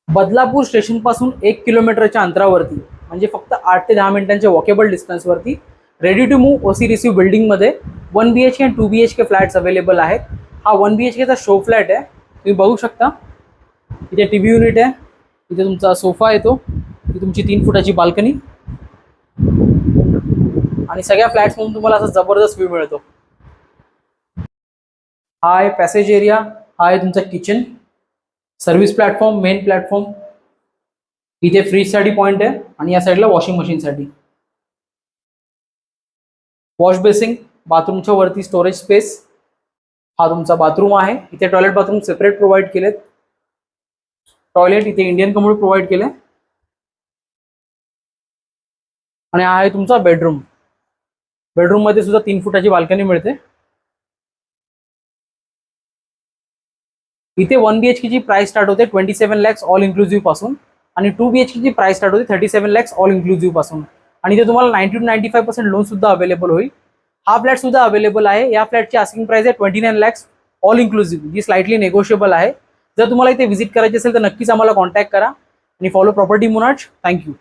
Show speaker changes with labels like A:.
A: Badlapur station पासून 1 किलोमीटरच्या अंतरावरती, म्हणजे फक्त 8 ते 10 मिनिटांच्या वॉकेबल डिस्टन्सवरती, ready to move OC receive बिल्डिंगमध्ये 1 BHK आणि 2 BHK फ्लॅट्स अवेलेबल आहेत. हा 1 BHKचा शो फ्लॅट आहे, तुम्ही बघू शकता. इथे टीव्ही युनिट आहे, इथे तुमचा सोफा येतो, इथे तुमची 3 फुटाची बाल्कनी, आणि सगळ्या फ्लॅट्समधून तुम्हाला असा जबरदस्त व्ह्यू मिळतो. हा आहे पॅसेज एरिया, हा आहे तुमचा kitchen, service platform, main platform. इथे फ्रीजसाठी पॉईंट आहे आणि या साईडला वॉशिंग मशीनसाठी. वॉश बेसिंग, बाथरूमच्या वरती स्टोरेज स्पेस. हा तुमचा बाथरूम आहे, इथे टॉयलेट बाथरूम सेपरेट प्रोव्हाइड केलेत. टॉयलेट इथे इंडियन कमोड प्रोव्हाइड केले. आणि हा आहे तुमचा बेडरूम. बेडरूम मध्ये सुद्धा 3 फुटाची बाल्कनी मिळते. इथे 1 BHK ची प्राइस स्टार्ट होते 27 lakhs ऑल इन्क्लुझिव्ह पासून, आणि 2 BHK ची प्राइस स्टार्ट होते 37 lakhs ऑल इन्क्लुझिव्ह पासून. आणि इथे तुम्हाला 90 to 95% लोन सुद्धा अवेलेबल होईल. हा फ्लॅट सुद्धा अवेलेबल आहे. या फ्लॅटची आस्किंग प्राइस आहे 29 lakhs ऑल इन्क्लुझिव्ह, जी स्लाइटली नेगोशिएबल आहे. जर तुम्हाला इथे व्हिजिट करायची असेल तर नक्कीच आम्हाला कॉन्टॅक्ट करा आणि फॉलो प्रॉपर्टी मोनार्च. थँक्यू.